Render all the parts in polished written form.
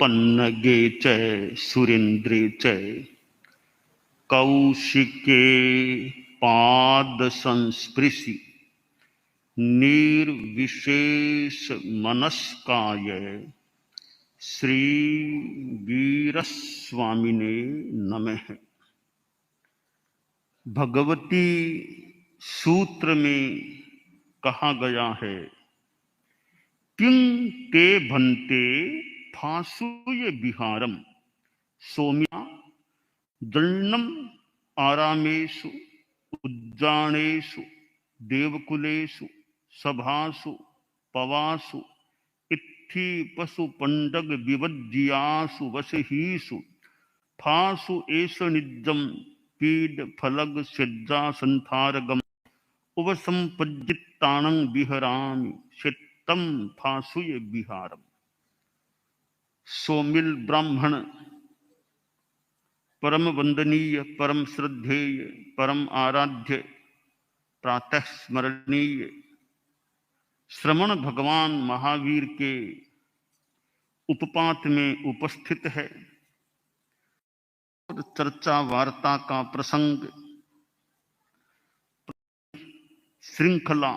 पन्नगे च सुरेन्द्रे च कौशिके पाद संस्पृशि निर्विशेष मनस्काय श्री वीरस्वामिने नमः। भगवती सूत्र में कहा गया है, किं ते भन्ते फासूय विहारम सौम्या दल्नम आरामेषु उज्जानेषु देवकुलेषु सभासु पवासु इत्थि पशु पंडग विवज्यासु वसहीसु फासु एष निजम पीड फलग सिद्धा संथारगम उपसंपज्जितानं विहरामि चित्तम फासुय विहारम। सौमिल ब्राह्मण परम वंदनीय, परम श्रद्धेय, परम आराध्य, प्रातः स्मरणीय श्रवण भगवान महावीर के उपपात में उपस्थित है। और चर्चा वार्ता का प्रसंग, श्रृंखला,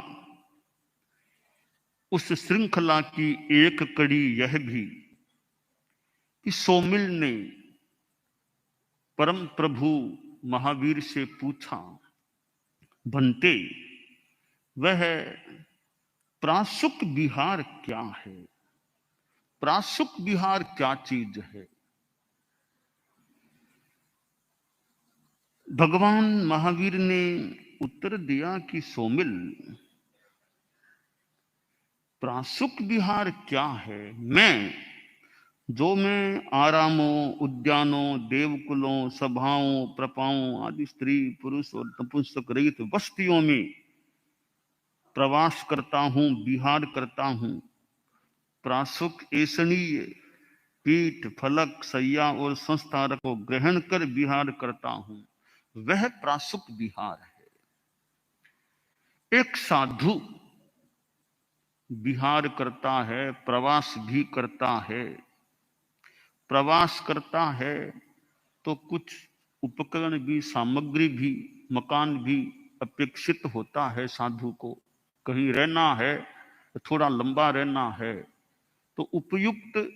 उस श्रृंखला की एक कड़ी यह भी कि सौमिल ने परम प्रभु महावीर से पूछा, भन्ते वह प्रासुक विहार क्या है? प्रासुक विहार क्या चीज है? भगवान महावीर ने उत्तर दिया कि सौमिल, प्रासुक विहार क्या है? मैं आरामों, उद्यानों, देवकुलों, सभाओं, प्रपाओं आदि स्त्री पुरुष और नपुंसक रहित बस्तियों में प्रवास करता हूं, विहार करता हूं। प्रासुक ऐसनीय पीठ फलक सैया और संस्थारक को ग्रहण कर विहार करता हूं, वह प्रासुक विहार है। एक साधु विहार करता है, प्रवास भी करता है। प्रवास करता है तो कुछ उपकरण भी, सामग्री भी, मकान भी अपेक्षित होता है साधु को। कहीं रहना है, थोड़ा लंबा रहना है तो उपयुक्त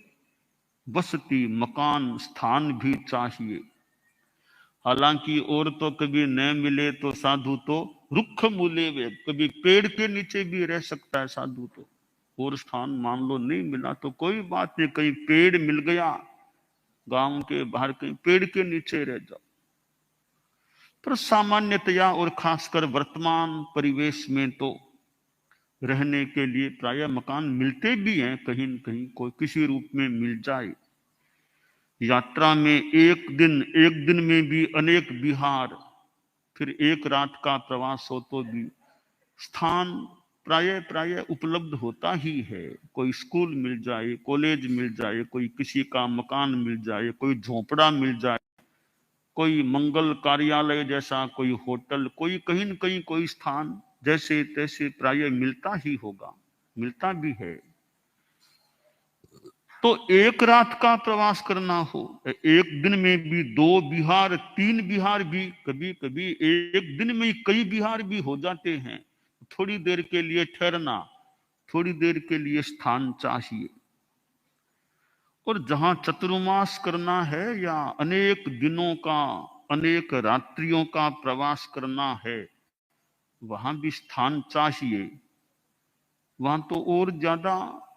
बसती, मकान, स्थान भी चाहिए। हालांकि और तो कभी न मिले तो साधु तो रुक्ष मूले वे, कभी पेड़ के नीचे भी रह सकता है साधु तो। और स्थान मान लो नहीं मिला तो कोई बात नहीं, कहीं पेड़ मिल गया, गांव के बाहर कहीं पेड़ के नीचे रह जाओ। पर सामान्यतया और खासकर वर्तमान परिवेश में तो रहने के लिए प्रायः मकान मिलते भी हैं, कहीं न कहीं कोई किसी रूप में मिल जाए। यात्रा में एक दिन में भी अनेक विहार, फिर एक रात का प्रवास हो तो भी स्थान प्रायः उपलब्ध होता ही है। कोई स्कूल मिल जाए, कॉलेज मिल जाए, कोई किसी का मकान मिल जाए, कोई झोपड़ा मिल जाए, कोई मंगल कार्यालय जैसा कोई होटल, कोई कहीं न कहीं कोई स्थान जैसे तैसे प्रायः मिलता ही होगा, मिलता भी है। तो एक रात का प्रवास करना हो, एक दिन में भी 2 विहार, 3 विहार भी, कभी कभी एक दिन में कई विहार भी हो जाते हैं। थोड़ी देर के लिए ठहरना, थोड़ी देर के लिए स्थान चाहिए। और जहां चतुर्मास करना है या अनेक दिनों का, अनेक रात्रियों का प्रवास करना है, वहां भी स्थान चाहिए। वहां तो और ज्यादा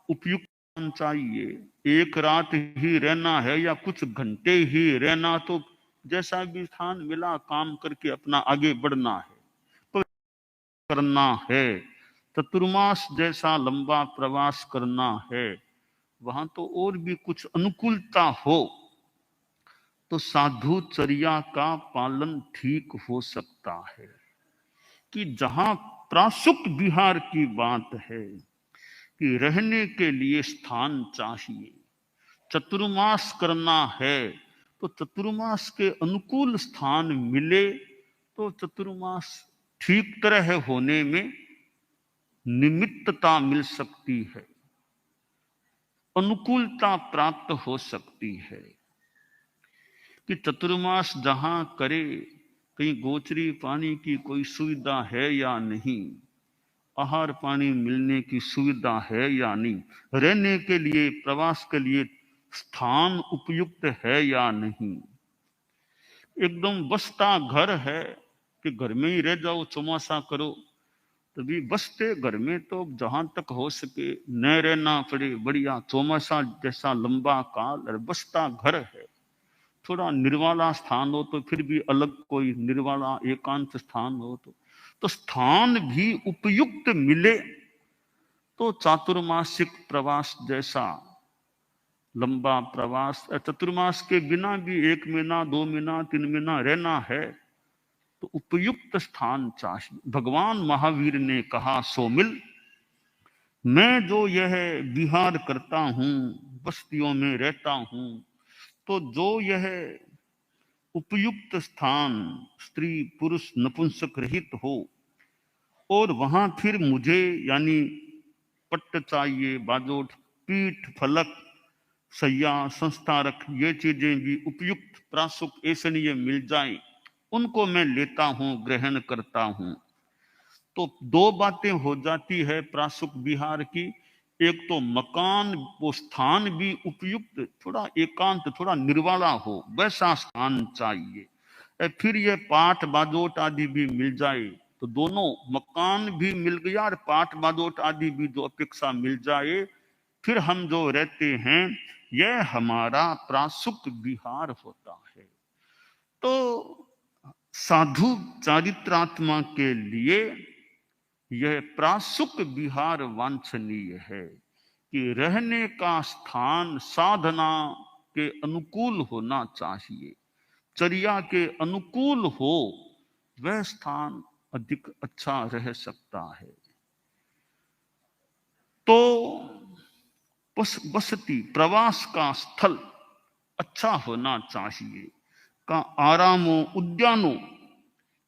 उपयुक्त चाहिए। एक रात ही रहना है या कुछ घंटे ही रहना, तो जैसा भी स्थान मिला काम करके अपना आगे बढ़ना है, तो करना है। चतुर्मास जैसा लंबा प्रवास करना है, वहां तो और भी कुछ अनुकूलता हो तो साधुचर्या का पालन ठीक हो सकता है। कि जहां प्रासुक विहार की बात है कि रहने के लिए स्थान चाहिए, चतुर्मास करना है तो चतुर्मास के अनुकूल स्थान मिले तो चतुर्मास ठीक तरह होने में निमित्तता मिल सकती है। अनुकूलता प्राप्त हो सकती है कि चतुर्मास जहां करे, कहीं गोचरी पानी की कोई सुविधा है या नहीं, आहार पानी मिलने की सुविधा है या नहीं, रहने के लिए, प्रवास के लिए स्थान उपयुक्त है या नहीं। एकदम बसता घर है कि घर में ही रह जाओ, चौमासा करो, तभी बसते घर में तो जहां तक हो सके न रहना पड़े, बढ़िया चौमासा जैसा लंबा काल और बसता घर है। थोड़ा निर्वाला स्थान हो तो फिर भी अलग कोई निर्वाला एकांत स्थान हो तो स्थान भी उपयुक्त मिले तो चातुर्मासिक प्रवास जैसा लंबा प्रवास, चतुर्मास के बिना भी 1 महीना 2 महीना 3 महीना रहना है तो उपयुक्त स्थान चाहिए। भगवान महावीर ने कहा, सोमिल मैं जो यह विहार करता हूं, बस्तियों में रहता हूं, तो जो यह उपयुक्त स्थान स्त्री पुरुष नपुंसक रहित हो और वहां फिर मुझे यानी पट्ट चाहिए, बाजोट, पीठ, फलक, सैया, संस्थारक, ये चीजें भी उपयुक्त प्रासुक ऐसनीय मिल जाए, उनको मैं लेता हूं, ग्रहण करता हूं। तो 2 बातें हो जाती है प्रासुक विहार की। एक तो मकान, वो स्थान भी उपयुक्त, थोड़ा एकांत, थोड़ा निर्वाला हो, वैसा स्थान चाहिए। फिर ये पाठ बाजोट आदि भी मिल जाए तो दोनों, मकान भी मिल गया और पाठ बाजोट आदि भी जो अपेक्षा मिल जाए, फिर हम जो रहते हैं यह हमारा प्रासुक विहार होता है। तो साधु चारित्रात्मा के लिए यह प्रासुक विहार वांछनीय है कि रहने का स्थान साधना के अनुकूल होना चाहिए, चर्या के अनुकूल हो, वह स्थान अधिक अच्छा रह सकता है। तो बसती प्रवास का स्थल अच्छा होना चाहिए, का आरामों, उद्यानों,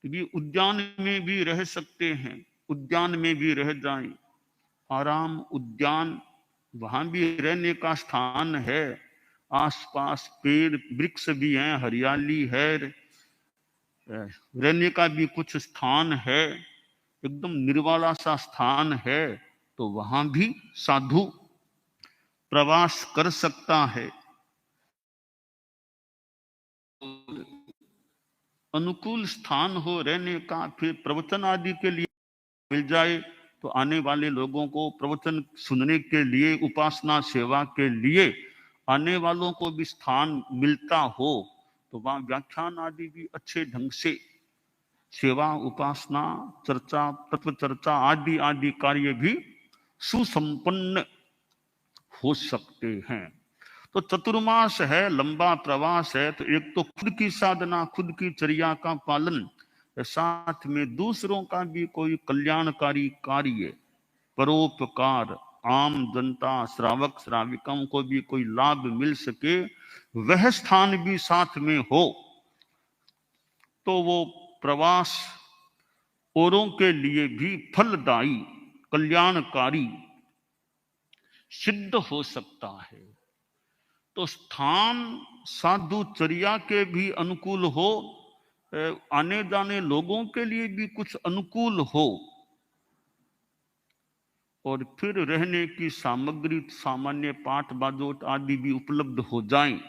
भी उद्यान में भी रह सकते हैं, उद्यान में भी रह जाएं, आराम उद्यान, वहां भी रहने का स्थान है, आसपास पेड़ वृक्ष भी हैं, हरियाली है, रहने का भी कुछ स्थान है, एकदम निर्वाला सा स्थान है, तो वहां भी साधु प्रवास कर सकता है। अनुकूल स्थान हो रहने का, फिर प्रवचन आदि के लिए मिल जाए तो आने वाले लोगों को प्रवचन सुनने के लिए, उपासना सेवा के लिए आने वालों को भी स्थान मिलता हो तो वहां व्याख्यान आदि भी अच्छे ढंग से, सेवा, उपासना, चर्चा, तत्व चर्चा आदि आदि कार्य भी सुसंपन्न हो सकते हैं। तो चतुर्मास है, लंबा प्रवास है, तो एक तो खुद की साधना, खुद की चर्या का पालन, साथ में दूसरों का भी कोई कल्याणकारी कार्य, परोपकार, आम जनता, श्रावक श्राविकाओं को भी कोई लाभ मिल सके, वह स्थान भी साथ में हो तो वो प्रवास औरों के लिए भी फलदायी, कल्याणकारी सिद्ध हो सकता है। तो स्थान साधुचर्या के भी अनुकूल हो, आने जाने लोगों के लिए भी कुछ अनुकूल हो, और फिर रहने की सामग्री, सामान्य पाठ बाजोट आदि भी उपलब्ध हो जाएं,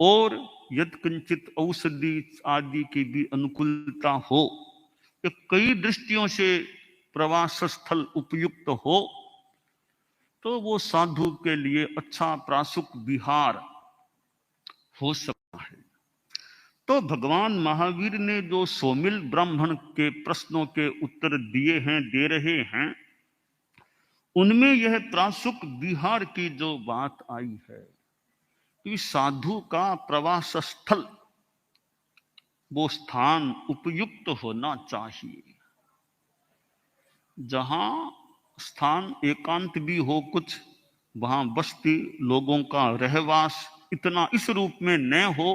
और यत्किंचित औषधि आदि की भी अनुकूलता हो, ये कई दृष्टियों से प्रवास स्थल उपयुक्त हो, तो वो साधु के लिए अच्छा प्रासुक विहार हो सकता है। तो भगवान महावीर ने जो सोमिल ब्राह्मण के प्रश्नों के उत्तर दिए हैं, दे रहे हैं, उनमें यह प्रासुक विहार की जो बात आई है कि साधु का प्रवास स्थल, वो स्थान उपयुक्त होना चाहिए, जहां स्थान एकांत भी हो कुछ, वहां बस्ती लोगों का रहवास इतना इस रूप में न हो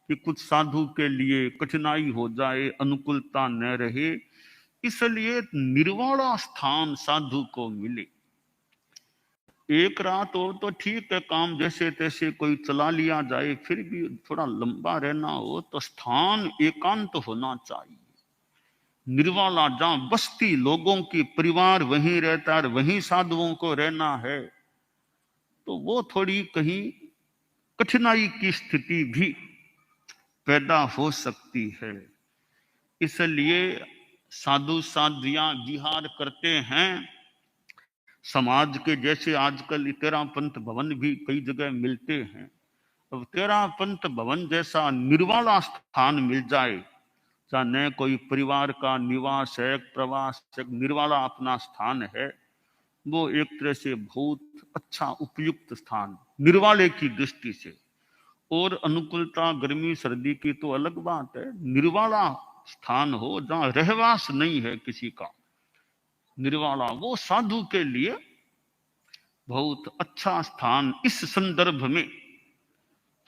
कि कुछ साधु के लिए कठिनाई हो जाए, अनुकूलता न रहे, इसलिए निर्वाणा स्थान साधु को मिले। एक रात और तो ठीक है, काम जैसे तैसे कोई चला लिया जाए, फिर भी थोड़ा लंबा रहना हो तो स्थान एकांत होना चाहिए, निर्वाला, जहां बस्ती लोगों की परिवार वहीं रहता है, वहीं साधुओं को रहना है, तो वो थोड़ी कहीं कठिनाई की स्थिति भी पैदा हो सकती है। इसलिए साधु साध्वियां विहार करते हैं समाज के, जैसे आजकल 13 पंथ भवन भी कई जगह मिलते हैं। अब 13 पंथ भवन जैसा निर्वाला स्थान मिल जाए, जहाँ न कोई परिवार का निवास है, प्रवास, एक निर्वाला अपना स्थान है, वो एक तरह से बहुत अच्छा उपयुक्त स्थान निर्वाले की दृष्टि से। और अनुकूलता गर्मी सर्दी की तो अलग बात है, निर्वाला स्थान हो जहां रहवास नहीं है किसी का, निर्वाला, वो साधु के लिए बहुत अच्छा स्थान इस संदर्भ में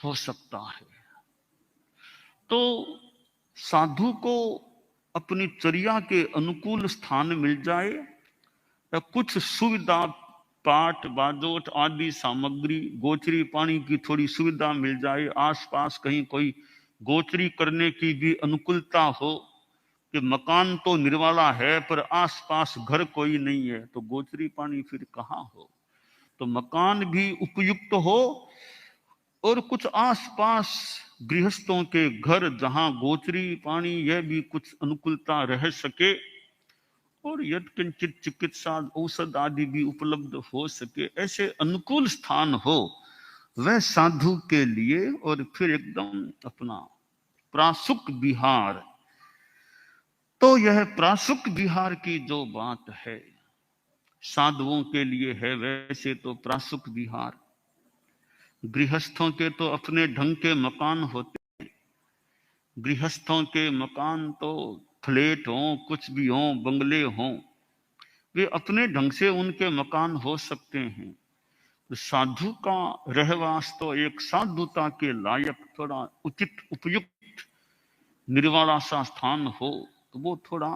हो सकता है। तो साधु को अपनी चर्या के अनुकूल स्थान मिल जाए, या कुछ सुविधा, पाट बाजोट आदि सामग्री, गोचरी पानी की थोड़ी सुविधा मिल जाए, आसपास कहीं कोई गोचरी करने की भी अनुकूलता हो, कि मकान तो निर्वाला है पर आसपास घर कोई नहीं है, तो गोचरी पानी फिर कहाँ हो, तो मकान भी उपयुक्त हो, और कुछ आसपास गृहस्थों के घर जहां गोचरी पानी यह भी कुछ अनुकूलता रह सके, और यत्किंचित चिकित्सा औषध आदि भी उपलब्ध हो सके, ऐसे अनुकूल स्थान हो वह साधु के लिए। और फिर एकदम अपना प्रासुक विहार, तो यह प्रासुक विहार की जो बात है साधुओं के लिए है, वैसे तो प्रासुक विहार गृहस्थों के तो अपने ढंग के मकान होते हैं, गृहस्थों के मकान तो फ्लैट हो, कुछ भी हो, बंगले हो, वे अपने ढंग से उनके मकान हो सकते हैं। तो साधु का रहवास तो एक साधुता के लायक थोड़ा उचित उपयुक्त निर्वाला सा स्थान हो, तो वो थोड़ा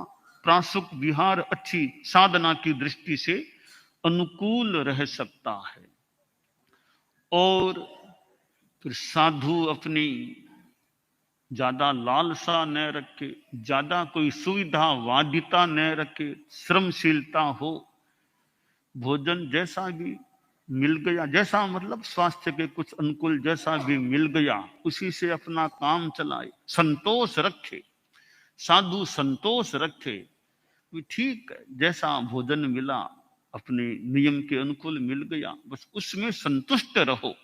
प्रासुक विहार अच्छी साधना की दृष्टि से अनुकूल रह सकता है। और फिर साधु अपनी ज्यादा लालसा न रखे, ज्यादा कोई सुविधावादिता न रखे, श्रमशीलता हो, भोजन जैसा भी मिल गया, जैसा मतलब स्वास्थ्य के कुछ अनुकूल जैसा भी मिल गया, उसी से अपना काम चलाए, संतोष रखे, साधु संतोष रखे, ठीक है, जैसा भोजन मिला अपने नियम के अनुकूल मिल गया, बस उसमें संतुष्ट रहो,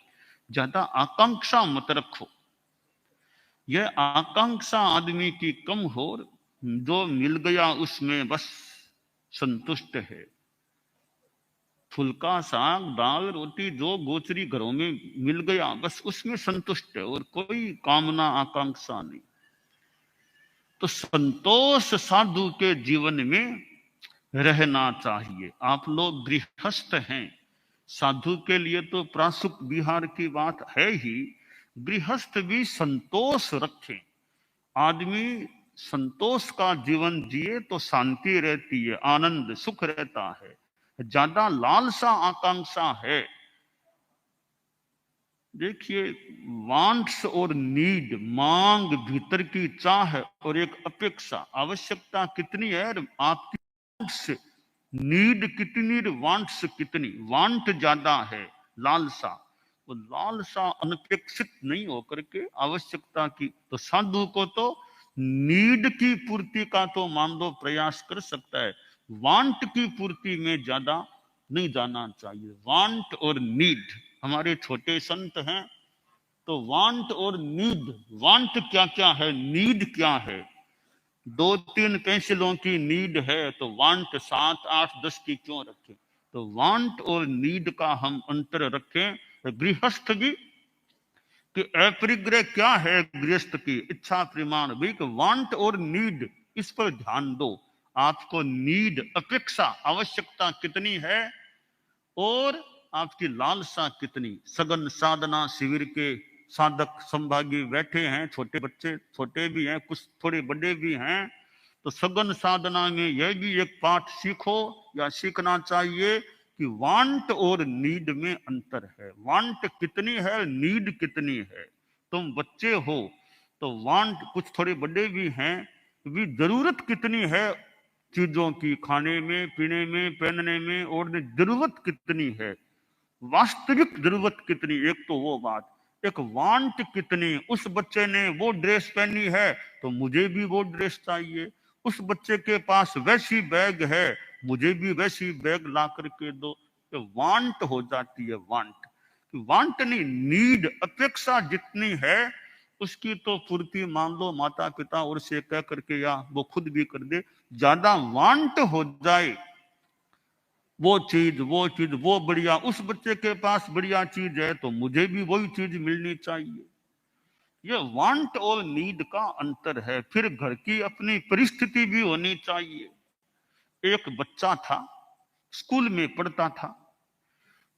ज्यादा आकांक्षा मत रखो। यह आकांक्षा आदमी की कम हो, जो मिल गया उसमें बस संतुष्ट है, फुल्का साग दाल रोटी जो गोचरी घरों में मिल गया बस उसमें संतुष्ट है, और कोई कामना आकांक्षा नहीं। तो संतोष साधु के जीवन में रहना चाहिए। आप लोग गृहस्थ हैं, साधु के लिए तो प्रासुक विहार की बात है ही, गृहस्थ भी संतोष रखें। आदमी संतोष का जीवन जिए तो शांति रहती है, आनंद सुख रहता है। ज्यादा लालसा आकांक्षा है, देखिए, वांट्स और नीड, मांग, भीतर की चाह और एक अपेक्षा, आवश्यकता कितनी है, आपकी वांट्स, नीड कितनी, वांट्स कितनी, वांट ज्यादा है, लालसा, वो लालसा अनपेक्षित नहीं होकर के आवश्यकता की, तो साधु को तो नीड की पूर्ति का तो मान लो प्रयास कर सकता है, वांट की पूर्ति में ज्यादा नहीं जाना चाहिए। वांट और नीड, हमारे छोटे संत हैं तो वांट और नीड, वांट क्या क्या है, नीड क्या है, 2-3 पेंसिलों की नीड है तो वांट 7-8-10 की क्यों रखें, तो वांट और नीड का हम अंतर रखें। गृहस्थ भी कि अपरिग्रह क्या है, गृहस्थ की इच्छा प्रमाण भी कि वांट और नीड, इस पर ध्यान दो, आपको नीड, अपेक्षा, आवश्यकता कितनी है और आपकी लालसा कितनी। सघन साधना शिविर के साधक संभागी बैठे हैं, छोटे बच्चे, छोटे भी हैं, कुछ थोड़े बड़े भी हैं, तो सघन साधना में यह भी एक पाठ सीखो या सीखना चाहिए कि वांट और नीड में अंतर है। वांट कितनी है, नीड कितनी है। तुम बच्चे हो तो वांट, कुछ थोड़े बड़े भी हैं, भी जरूरत कितनी है चीजों की, खाने में, पीने में, पहनने में, और जरूरत कितनी है, वास्तविक जरूरत कितनी। एक तो वो बात, एक वांट कितनी। उस बच्चे ने वो ड्रेस पहनी है तो मुझे भी वो ड्रेस चाहिए। उस बच्चे के पास वैसी बैग है, मुझे भी वैसी बैग ला करके दो। तो वांट हो जाती है, वांट। वांट नहीं, नीड, अपेक्षा जितनी है उसकी तो पूर्ति मान लो माता पिता और से कह करके, या वो खुद भी कर दे। ज्यादा वांट हो जाए, वो चीज वो बढ़िया, उस बच्चे के पास बढ़िया चीज है तो मुझे भी वही चीज मिलनी चाहिए। ये वांट और नीड का अंतर है। फिर घर की अपनी परिस्थिति भी होनी चाहिए। एक बच्चा था, स्कूल में पढ़ता था,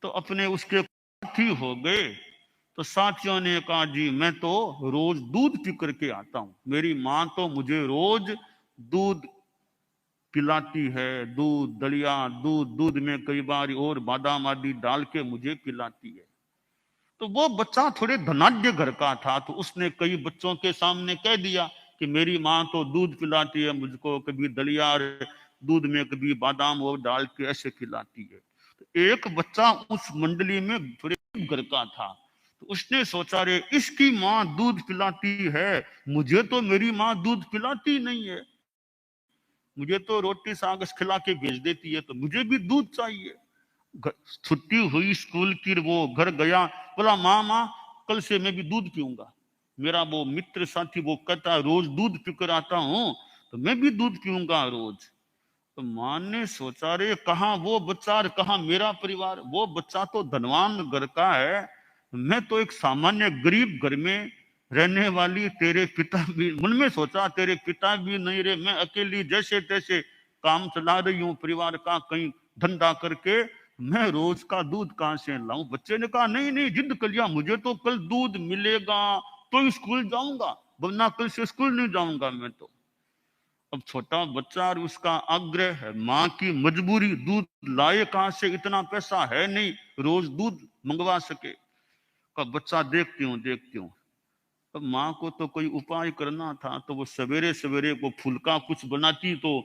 तो अपने उसके साथी हो गए, तो साथियों ने कहा जी मैं तो रोज दूध पी करके आता हूं, मेरी माँ तो मुझे रोज दूध पिलाती है, दूध, दलिया, दूध में कई बार और बादाम आदि डाल के मुझे पिलाती है। तो वो बच्चा थोड़े धनाढ्य घर का था, तो उसने कई बच्चों के सामने कह दिया कि मेरी माँ तो दूध पिलाती है मुझको, कभी दलिया दूध में कभी बादाम और डाल के ऐसे खिलाती है। तो एक बच्चा उस मंडली में थोड़े घर का था, तो उसने सोचा रे इसकी माँ दूध पिलाती है, मुझे तो मेरी माँ दूध पिलाती नहीं है, मुझे तो रोटी साग खिला के भेज देती है, तो मुझे भी दूध चाहिए। छुट्टी हुई स्कूल की, वो घर गया, बोला माँ माँ कल से मैं भी दूध पीऊंगा। मेरा वो मित्र साथी वो कहता है रोज दूध पीकर आता हूँ, तो मैं भी दूध पीऊंगा रोज। तो माँ ने सोचा रे कहाँ वो बच्चा और कहाँ मेरा परिवार। वो बच्चा तो धनवान घर का है, मैं तो एक सामान्य गरीब घर में रहने वाली, तेरे पिता भी, मन में सोचा तेरे पिता भी नहीं रे, मैं अकेली जैसे तैसे काम चला रही हूँ परिवार का, कहीं धंधा करके, मैं रोज का दूध कहां से लाऊं। बच्चे ने कहा नहीं नहीं, जिद कर लिया, मुझे तो कल दूध मिलेगा तो स्कूल जाऊंगा, वरना कल से स्कूल नहीं जाऊंगा मैं तो। अब छोटा बच्चा और उसका आग्रह है, माँ की मजबूरी, दूध लाए कहां से, इतना पैसा है नहीं रोज दूध मंगवा सके। कब बच्चा देखती हूँ। अब माँ को तो कोई उपाय करना था, तो वो सवेरे सवेरे वो फुल्का कुछ बनाती, तो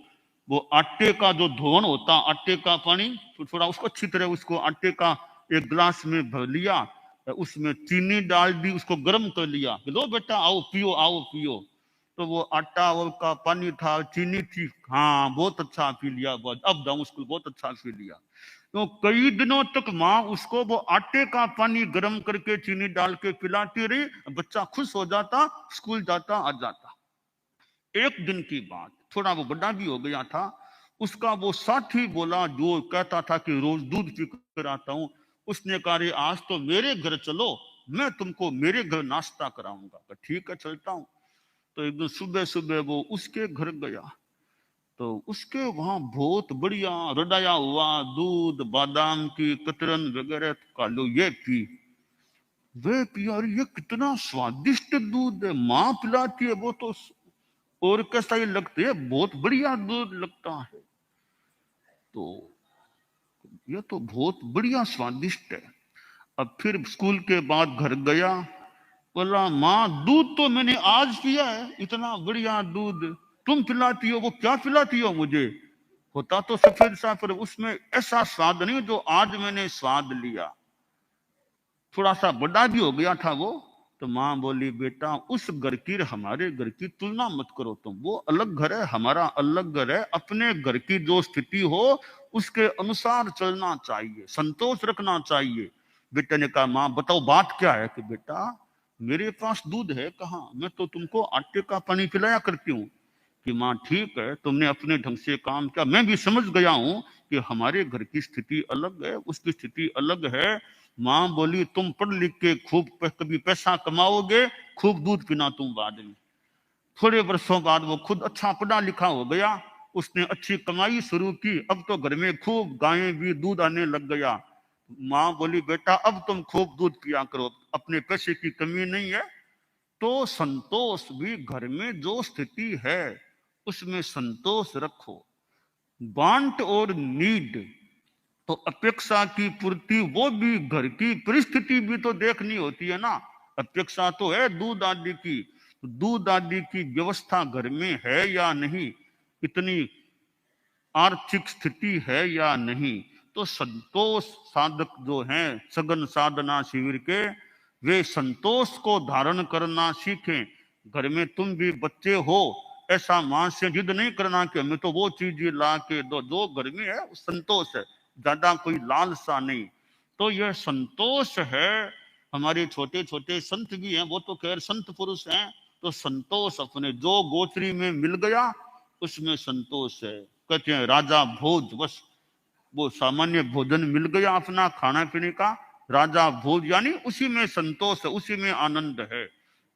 वो आटे का जो धोन होता, आटे का पानी, तो थोड़ा उसको अच्छी तरह उसको आटे का एक गिलास में भर लिया, उसमें चीनी डाल दी, उसको गर्म कर लिया, लो बेटा आओ पियो। तो वो आटा और का पानी था, चीनी थी, हाँ बहुत अच्छा पी लिया, अब जाऊं स्कूल, बहुत अच्छा पी लिया। तो कई दिनों तक माँ उसको वो आटे का पानी गर्म करके चीनी डाल के पिलाती रही, बच्चा खुश हो जाता, स्कूल जाता, आ जाता। एक दिन की बात, थोड़ा वो बड़ा भी हो गया था, उसका वो साथी बोला जो कहता था कि रोज दूध पी कर आता हूं, उसने कहा आज तो मेरे घर चलो, मैं तुमको मेरे घर नाश्ता कराऊंगा। ठीक है चलता हूं। तो एक दिन सुबह सुबह वो उसके घर गया, तो उसके वहां बहुत बढ़िया रडाया हुआ दूध, बादाम की कतरन वगैरह का लो ये पी, वे पिया, ये कितना स्वादिष्ट दूध है, माँ पिलाती है वो तो और कैसा ये लगता है, बहुत बढ़िया दूध लगता है, तो ये तो बहुत बढ़िया स्वादिष्ट है। अब फिर स्कूल के बाद घर गया, बोला माँ दूध तो मैंने आज पिया है, इतना बढ़िया दूध तुम पिलाती हो, वो क्या पिलाती हो मुझे, होता तो सफेद सा, पर उसमें ऐसा स्वाद नहीं जो आज मैंने स्वाद लिया। थोड़ा सा बड़ा भी हो गया था वो। तो माँ बोली बेटा उस घर की हमारे घर की तुलना मत करो तुम, वो अलग घर है, हमारा अलग घर है, अपने घर की जो स्थिति हो उसके अनुसार चलना चाहिए, संतोष रखना चाहिए। बेटे ने कहा माँ बताओ बात क्या है। कि बेटा मेरे पास दूध है कहाँ, मैं तो तुमको आटे का पानी पिलाया करती हूँ। कि माँ ठीक है तुमने अपने ढंग से काम किया, मैं भी समझ गया हूँ कि हमारे घर की स्थिति अलग है, उसकी स्थिति अलग है। माँ बोली तुम पढ़ लिख के खूब कभी पैसा कमाओगे, खूब दूध पीना तुम बाद में। थोड़े वर्षों बाद वो खुद अच्छा पढ़ा लिखा हो गया, उसने अच्छी कमाई शुरू की, अब तो घर में खूब गायें भी दूध आने लग गया। माँ बोली बेटा अब तुम खूब दूध पिया करो, अपने पैसे की कमी नहीं है। तो संतोष भी घर में जो स्थिति है उसमें संतोष रखो। वांट और नीड तो अपेक्षा की पूर्ति वो भी घर की परिस्थिति भी तो देखनी होती है ना। अपेक्षा तो है दूध आदि की, दूध आदि की व्यवस्था घर में है या नहीं, इतनी आर्थिक स्थिति है या नहीं। तो संतोष साधक जो हैं सघन साधना शिविर के, वे संतोष को धारण करना सीखें। घर में तुम भी बच्चे हो, ऐसा मां से जिद नहीं करना कि हमें तो वो चीज ला के दो, जो घर में है वो संतोष है, ज्यादा कोई लालसा नहीं। तो यह संतोष है। हमारे छोटे छोटे संत भी हैं, वो तो खैर संत पुरुष हैं, तो संतोष अपने जो गोचरी में मिल गया उसमें संतोष है। कहते हैं राजा भोज, बस वो सामान्य भोजन मिल गया अपना खाना पीने का, राजा भोज यानी उसी में संतोष है, उसी में आनंद है।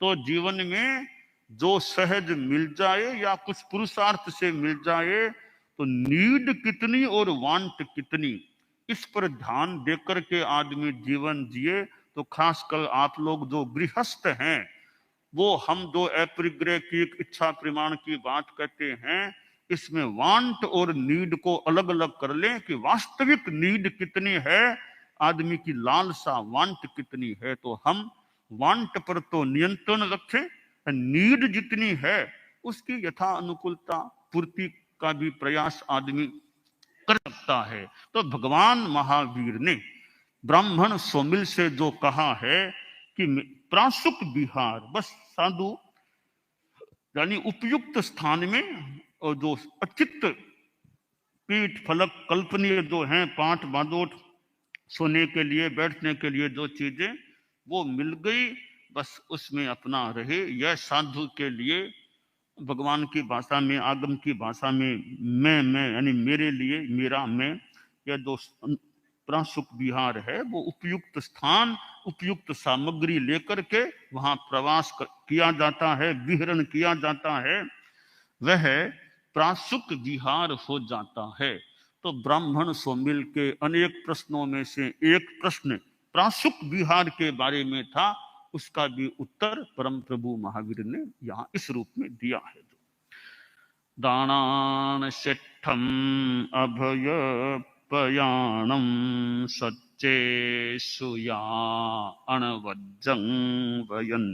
तो जीवन में जो सहज मिल जाए या कुछ पुरुषार्थ से मिल जाए, तो नीड कितनी और वांट कितनी, इस पर ध्यान देकर के आदमी जीवन जिए। तो खासकर आप लोग जो गृहस्थ हैं, वो हम जो अपरिग्रह की एक इच्छा प्रमाण की बात करते हैं, इसमें वांट और नीड को अलग अलग कर लें कि वास्तविक नीड कितनी है, आदमी की लालसा वांट कितनी है। तो हम वांट पर तो नियंत्रण रखें, नीड जितनी है उसकी यथा अनुकूलता पूर्ति का भी प्रयास आदमी कर सकता है। तो भगवान महावीर ने ब्राह्मण सोमिल से जो कहा है कि प्रासुक विहार, बस साधु यानी उपयुक्त स्थान में, और जो अचित पीठ फलक कल्पनीय जो हैं पाठ बादोट सोने के लिए बैठने के लिए जो चीजें वो मिल गई, बस उसमें अपना रहे। यह साधु के लिए भगवान की भाषा में, आगम की भाषा में मैं यानी मेरे लिए, मेरा मैं, यह जो प्रासुक विहार है वो उपयुक्त स्थान उपयुक्त सामग्री लेकर के वहां प्रवास किया जाता है, विहरण किया जाता है, वह प्रासुक विहार हो जाता है। तो ब्राह्मण सोमिल के अनेक प्रश्नों में से एक प्रश्न प्रासुक विहार के बारे में था, उसका भी उत्तर परम प्रभु महावीर ने यहाँ इस रूप में दिया है। दानान शिष्ठम अभय पयाणम सच्चे सुया अणवज्जं वयं